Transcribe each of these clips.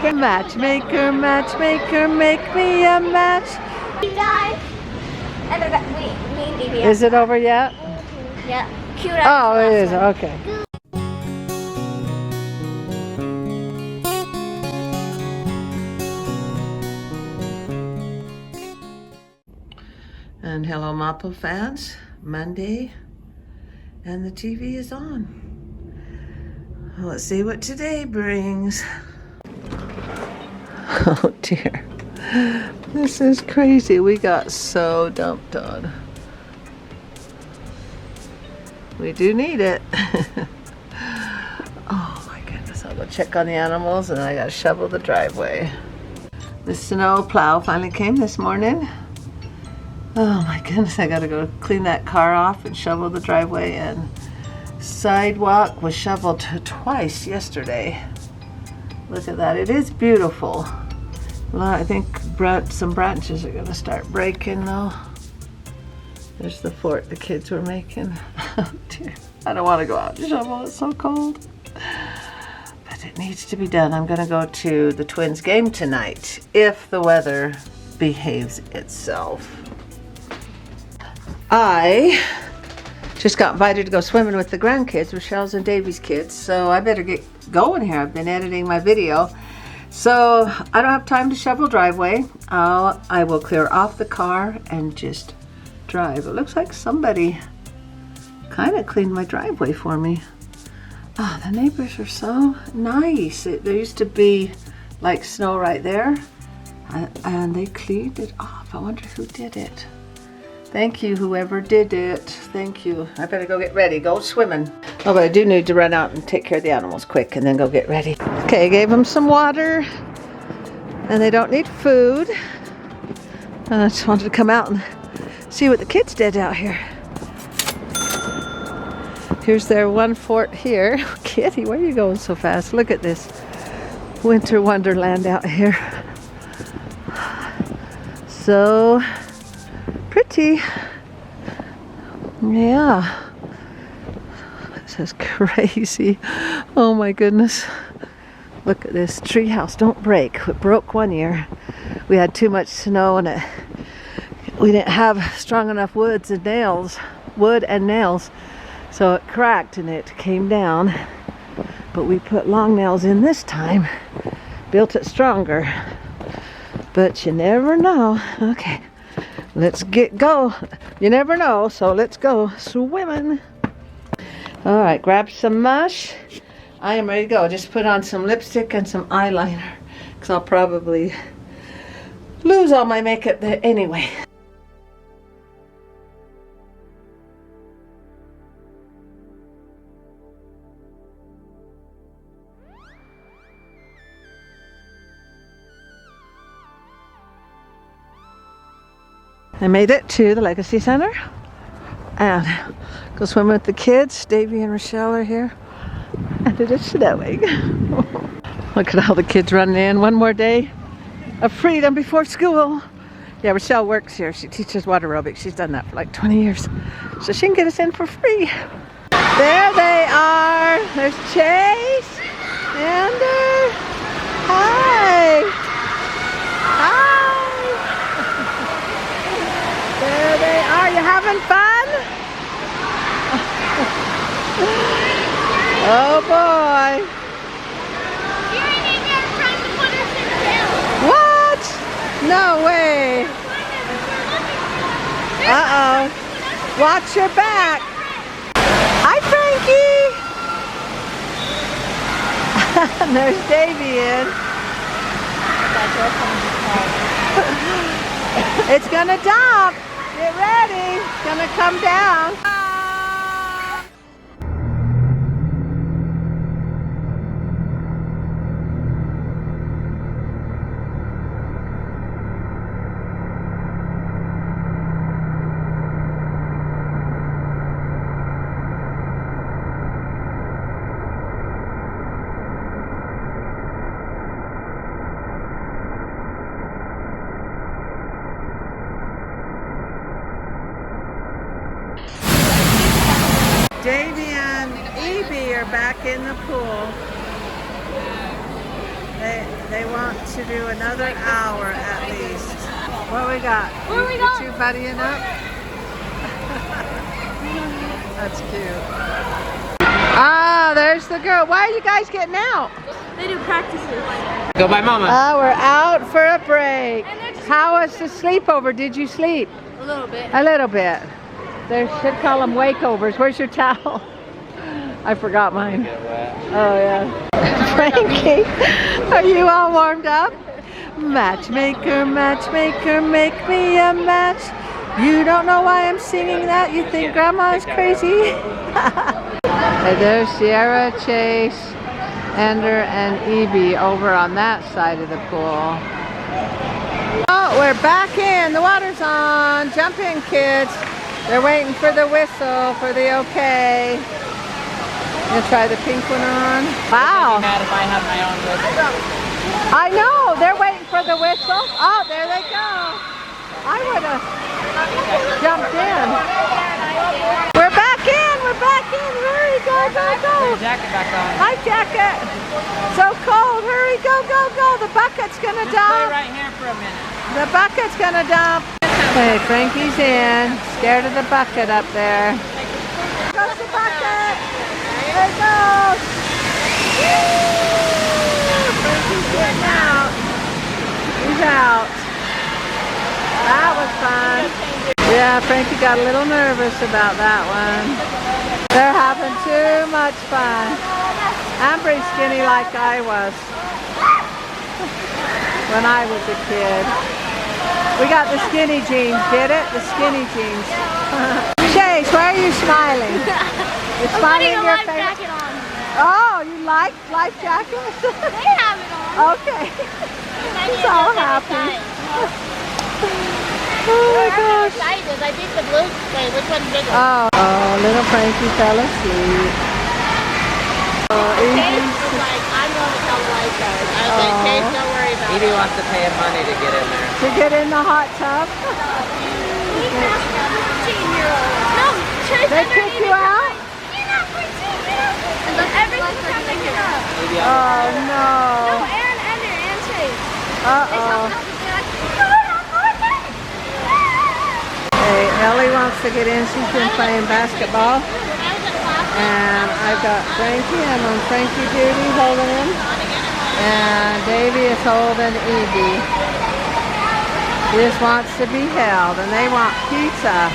Matchmaker, matchmaker, make me a match. We died. And me and Davey. Is it over yet? Yeah. Cute. Oh, it is. Okay. And hello, Mappo fans. Monday, and the TV is on. Let's see what today brings. Oh dear. This is crazy. We got so dumped on. We do need it. Oh my goodness. I'll go check on the animals and I gotta shovel the driveway. The snow plow finally came this morning. Oh my goodness, I gotta go clean that car off and shovel the driveway, and sidewalk was shoveled twice yesterday. Look at that, it is beautiful. Well, I think some branches are gonna start breaking though. There's the fort the kids were making. Oh dear, I don't wanna go out and shovel, it's so cold. But it needs to be done. I'm gonna go to the Twins game tonight, if the weather behaves itself. I just got invited to go swimming with the grandkids, Rochelle's and Davey's kids, so I better get going here. I've been editing my video, so I don't have time to shovel driveway. I will clear off the car and just drive. It looks like somebody kind of cleaned my driveway for me. Oh, the neighbors are so nice. There used to be like snow right there, and they cleaned it off. I wonder who did it. Thank you, whoever did it. Thank you. I better go get ready, go swimming. Oh, but I do need to run out and take care of the animals quick and then go get ready. Okay, I gave them some water and they don't need food. And I just wanted to come out and see what the kids did out here. Here's their one fort here. Kitty, where are you going so fast? Look at this winter wonderland out here. So pretty. Yeah. This is crazy. Oh my goodness. Look at this tree house. Don't break. It broke one year. We had too much snow and we didn't have strong enough wood and nails. So it cracked and it came down. But we put long nails in this time. Built it stronger. But you never know. Okay. Let's go. You never know, so let's go swimming. All right, grab some mush. I am ready to go. Just put on some lipstick and some eyeliner because I'll probably lose all my makeup there anyway. I made it to the Legacy Center and go swim with the kids. Davey and Rochelle are here and it is snowing. Look at all the kids running in. One more day of freedom before school. Yeah, Rochelle works here. She teaches water aerobics. She's done that for like 20 years. So she can get us in for free. There they are. There's Chase. Ander. Hi. Hi. There they are. You having fun? Oh boy. What? No way. Uh-oh. Watch your back. Hi, Frankie. And there's Davey in. It's gonna dump. Get ready. It's gonna come down. Davey and Evie are back in the pool. They want to do another hour at least. What we got? Where we You going? two buddying up? That's cute. Ah, there's the girl. Why are you guys getting out? They do practices. Go by mama. We're out for a break. How was the sleepover? Did you sleep? A little bit. A little bit. They should call them wakeovers. Where's your towel? I forgot mine. Oh yeah. Frankie, are you all warmed up? Matchmaker, matchmaker, make me a match. You don't know why I'm singing that? You think Grandma's crazy? Hey, there's Sierra, Chase, Ender, and Evie over on that side of the pool. Oh, we're back in. The water's on. Jump in, kids. They're waiting for the whistle for the okay. Gonna try the pink one on. Wow. Mad if I have my own whistle. I know. They're waiting for the whistle. Oh, there they go. I would have jumped in. We're back in. We're back in. Hurry, go, go, go. Put your jacket back on. My jacket. So cold. Hurry, go, go, go. The bucket's gonna Just play dump. right here for a minute. The bucket's gonna dump. Hey, Frankie's in. Scared of the bucket up there. Goes the bucket. There it goes. Frankie's getting out. He's out. That was fun. Yeah, Frankie got a little nervous about that one. They're having too much fun. I'm pretty skinny like I was when I was a kid. We got the skinny jeans, get it? The skinny jeans. Chase, why are you smiling? You're smiling in your face. Jacket on. Oh, you like life jackets? They have it on. Okay. He's all happy. Oh my gosh. Sizes. I think the blue. Wait, which one's bigger? Oh, little Frankie fell asleep. Oh, Chase Evie's. was like, I'm going to tell the lifeguard. I was like, Chase, don't worry about Evie it. wants to pay him money to get in there. To get in the hot tub? No, Chase. They kick you out? You're not 14, And then every single time they get up. Evie, Oh No, no. Aaron, Ender, and Chase. They Uh-oh. come up and they're like, no, we're not going back. Hey, Ellie wants to get in. She's been playing basketball. And I've got Frankie. I'm on Frankie duty holding him. And Davey is holding Evie. He just wants to be held. And they want pizza.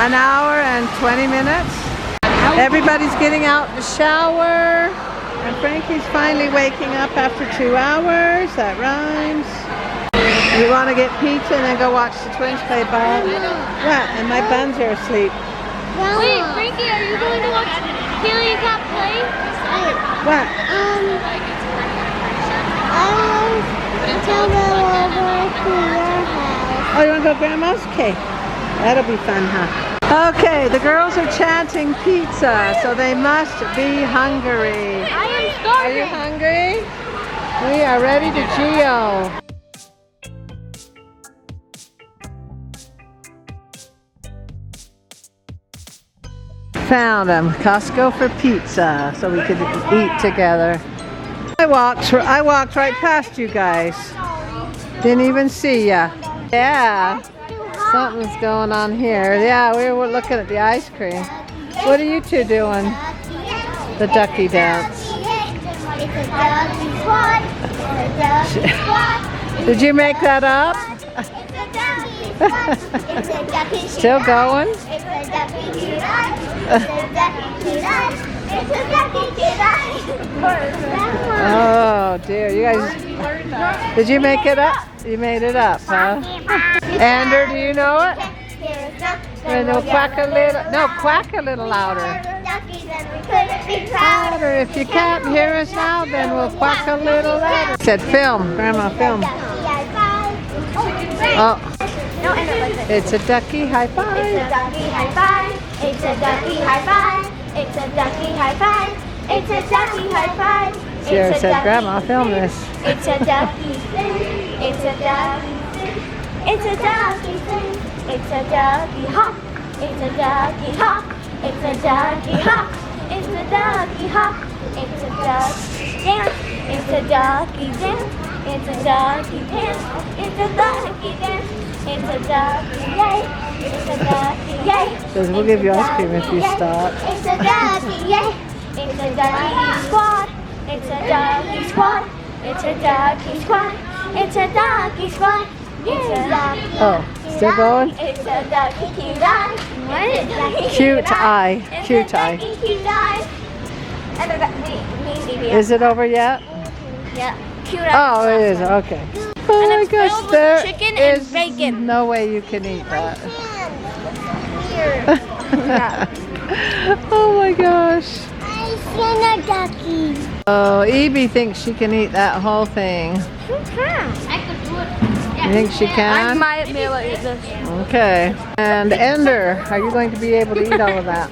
An hour and 20 minutes. Everybody's getting out the shower. And Frankie's finally waking up after 2 hours. That rhymes. You want to get pizza and then go watch the twins play ball? What? And my buns are asleep. Wait, Frankie, are you going to watch Haley and Cat play? What? Oh, you want to go to Grandma's? Okay. That'll be fun, huh? Okay, the girls are chanting pizza, so they must be hungry. I am Are you starving. hungry? We are ready to geo. Found them. Costco for pizza, so we could eat together. I walked right past you guys. Didn't even see ya. Yeah, something's going on here. Yeah, we were looking at the ice cream. What are you two doing? The ducky dance. Did you make that up? Still going? Oh dear, you guys, did you make it up? You made it up, huh? Ander, do you know it? And no, quack a little, no, quack a little louder. Louder. If you can't hear us now, then we'll quack a little louder. Said film, Grandma, film. Oh, it's a ducky high five. It's a ducky high five. It's a ducky high five. It's a ducky high five. It's a ducky high five. Sierra said, Grandma, film this. It's a ducky thing. It's a ducky thing. It's a ducky thing. It's a ducky hop. It's a ducky hop. It's a ducky hop. It's a ducky hop. It's a ducky dance. It's a doggy dance. It's a doggy dance. It's a doggy dance. It's a doggy yay. It's a doggy yay. Says we'll give you ice cream if you stop. It's a doggy yay. It's a doggy squad. It's a doggy squad. It's a doggy squad. It's a doggy squad. It's a doggy. Oh, still going? It's a doggy cute eye. What? Cute eye. Cute eye. Cute eye. And I got me. Is it over yet? Yeah. Cute eye. Oh, it is. Okay. Oh And my it's gosh, filled with there chicken and is bacon. no way you can eat that. Oh my gosh. I seen a ducky. Oh, Evie thinks she can eat that whole thing. I could do it. You think she can? might be able to eat this. Okay. And Ender, are you going to be able to eat all of that?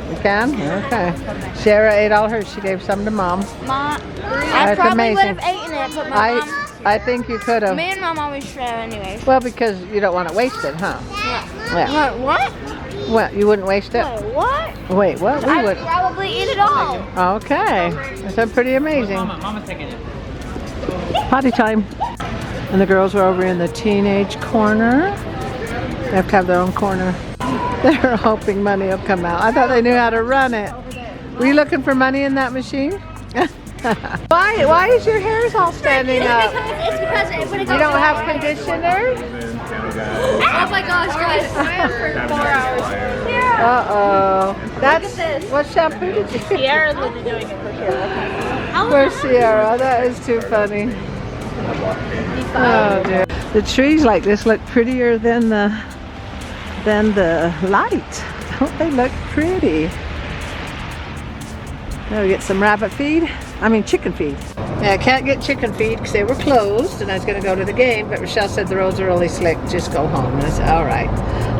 You can? Okay. Shara ate all hers. She gave some to Mom. I That's probably would amazing. have eaten it, but my mom. I think you could have. Me and Mom always share anyways. Well, because you don't want it wasted, huh? Yeah. Yeah. What? Well, you wouldn't waste it? Wait, what? Wait, what? We I would. would probably eat it all. Okay. That's pretty amazing. Mama's taking it. Potty time. And the girls are over in the teenage corner. They have to have their own corner. They're hoping money will come out. I thought they knew how to run it. Were you looking for money in that machine? Why is your hair all standing up? It's because when it You don't have conditioner? Oh my gosh, guys! For 4 hours. Uh-oh. That's, what shampoo did you use? Sierra's been doing it for sure. Where's Sierra? That is too funny. Oh dear. The trees like this look prettier than the light. Don't they look pretty? Now we get some rabbit feed. I mean chicken feed. Yeah, I can't get chicken feed because they were closed and I was going to go to the game, but Rochelle said the roads are really slick. Just go home. And I said, all right,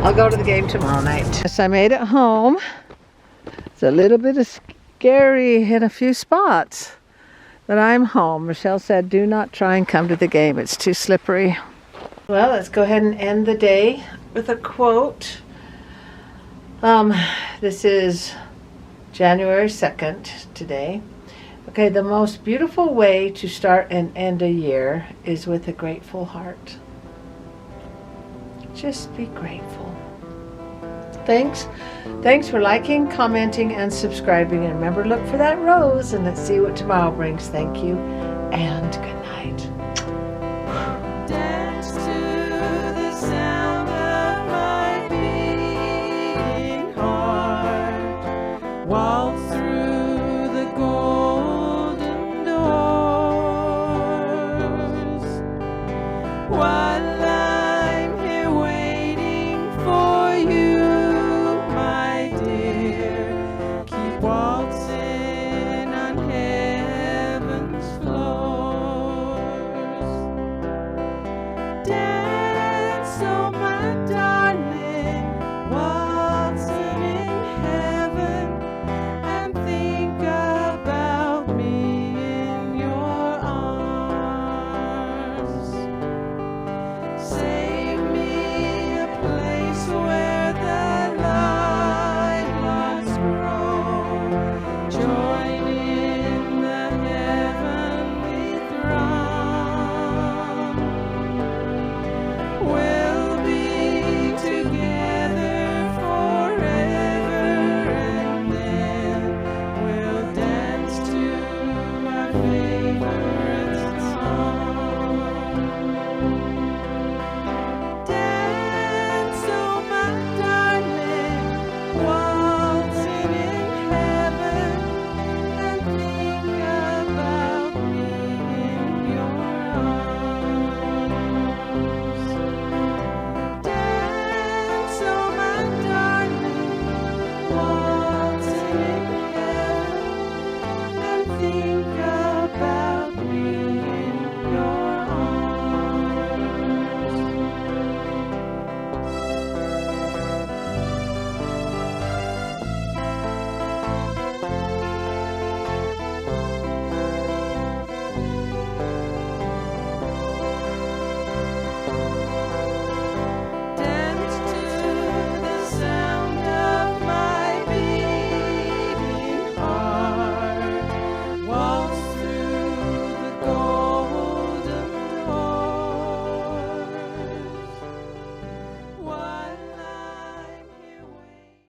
I'll go to the game tomorrow night. Yes, I made it home. It's a little bit scary in a few spots, but I'm home. Rochelle said, do not try and come to the game. It's too slippery. Well, let's go ahead and end the day with a quote. This is January 2nd today. Okay, the most beautiful way to start and end a year is with a grateful heart. Just be grateful. Thanks for liking, commenting, and subscribing. And remember, look for that rose and let's see what tomorrow brings. Thank you and good night.